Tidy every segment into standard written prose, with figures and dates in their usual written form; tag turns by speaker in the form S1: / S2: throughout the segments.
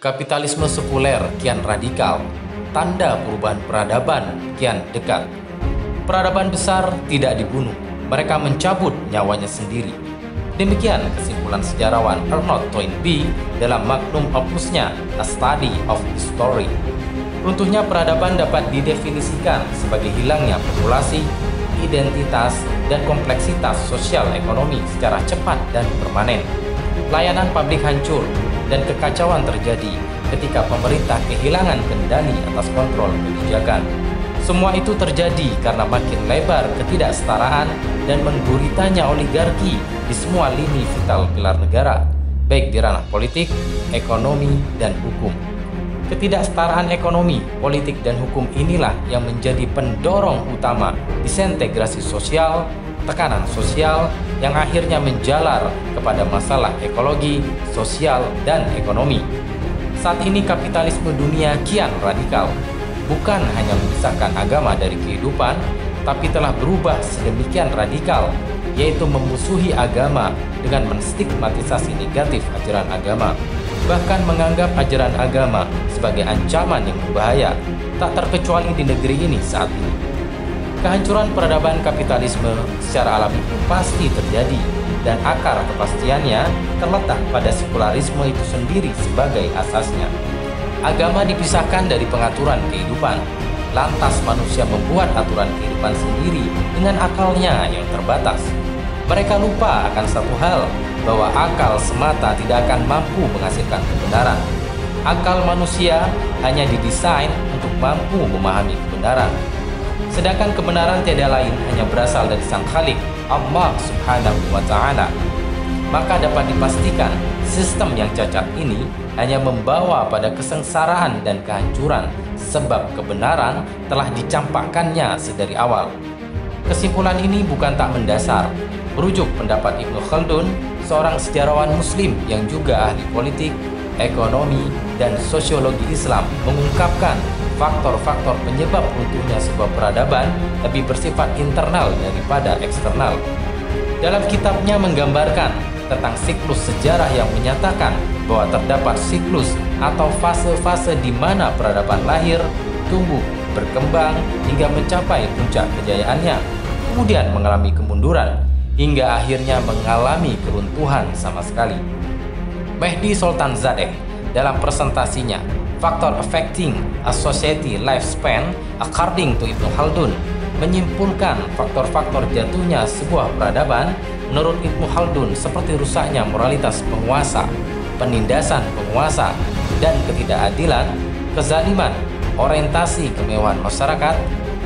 S1: Kapitalisme sekuler kian radikal, tanda perubahan peradaban kian dekat. Peradaban besar tidak dibunuh, mereka mencabut nyawanya sendiri. Demikian kesimpulan sejarawan Arnold Toynbee dalam magnum opusnya A Study of History. Runtuhnya peradaban dapat didefinisikan sebagai hilangnya populasi, identitas, dan kompleksitas sosial ekonomi secara cepat dan permanen. Layanan publik hancur dan kekacauan terjadi ketika pemerintah kehilangan kendali atas kontrol kebijakan. Semua itu terjadi karena makin lebar ketidaksetaraan dan mengguritanya oligarki di semua lini vital pilar negara, baik di ranah politik, ekonomi, dan hukum. Ketidaksetaraan ekonomi, politik, dan hukum inilah yang menjadi pendorong utama disintegrasi sosial, tekanan sosial yang akhirnya menjalar kepada masalah ekologi, sosial, dan ekonomi. Saat ini kapitalisme dunia kian radikal, bukan hanya memisahkan agama dari kehidupan, tapi telah berubah sedemikian radikal, yaitu memusuhi agama dengan menstigmatisasi negatif ajaran agama, bahkan menganggap ajaran agama sebagai ancaman yang berbahaya, tak terkecuali di negeri ini saat ini. Kehancuran peradaban kapitalisme secara alami pasti terjadi, dan akar kepastiannya terletak pada sekularisme itu sendiri sebagai asasnya. Agama dipisahkan dari pengaturan kehidupan, lantas manusia membuat aturan kehidupan sendiri dengan akalnya yang terbatas. Mereka lupa akan satu hal, bahwa akal semata tidak akan mampu menghasilkan kebenaran. Akal manusia hanya didesain untuk mampu memahami kebenaran. Sedangkan kebenaran tiada lain hanya berasal dari Sang Khalik, Allah Subhanahu wa Ta'ala. Maka dapat dipastikan sistem yang cacat ini hanya membawa pada kesengsaraan dan kehancuran, sebab kebenaran telah dicampakkannya sedari awal. Kesimpulan ini bukan tak mendasar. Merujuk pendapat Ibnu Khaldun, seorang sejarawan muslim yang juga ahli politik, ekonomi, dan sosiologi Islam, mengungkapkan faktor-faktor penyebab runtuhnya sebuah peradaban lebih bersifat internal daripada eksternal. Dalam kitabnya menggambarkan tentang siklus sejarah yang menyatakan bahwa terdapat siklus atau fase-fase di mana peradaban lahir, tumbuh, berkembang hingga mencapai puncak kejayaannya, kemudian mengalami kemunduran hingga akhirnya mengalami keruntuhan sama sekali. Mehdi Sultanzadeh dalam presentasinya Factor Affecting a Society Lifespan According to Ibnu Khaldun menyimpulkan faktor-faktor jatuhnya sebuah peradaban menurut Ibnu Khaldun seperti rusaknya moralitas penguasa, penindasan penguasa dan ketidakadilan, kezaliman, orientasi kemewahan masyarakat,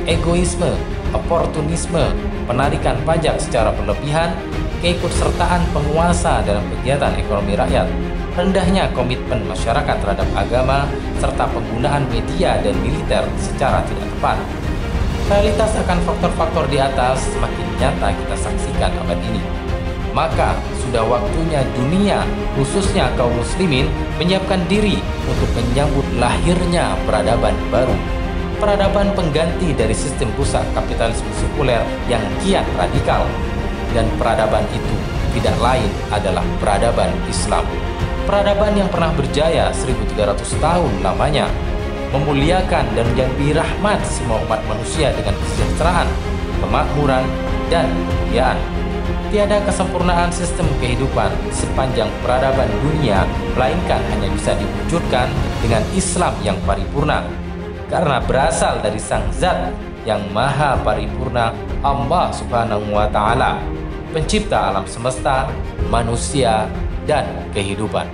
S1: egoisme, oportunisme, penarikan pajak secara berlebihan, keikutsertaan penguasa dalam kegiatan ekonomi rakyat, rendahnya komitmen masyarakat terhadap agama, serta penggunaan media dan militer secara tidak tepat. Realitas akan faktor-faktor di atas semakin nyata kita saksikan abad ini. Maka sudah waktunya dunia, khususnya kaum muslimin, menyiapkan diri untuk menyambut lahirnya peradaban baru. Peradaban pengganti dari sistem rusak kapitalisme sekuler yang kian radikal. Dan peradaban itu tidak lain adalah peradaban Islam. Peradaban yang pernah berjaya 1300 tahun lamanya, memuliakan dan menjadi rahmat semua umat manusia dengan kesejahteraan, kemakmuran, dan kemuliaan. Tiada kesempurnaan sistem kehidupan sepanjang peradaban dunia, melainkan hanya bisa diwujudkan dengan Islam yang paripurna, karena berasal dari Sang Zat yang maha paripurna, Allah Subhanahu wa Ta'ala, pencipta alam semesta, manusia, dan kehidupan.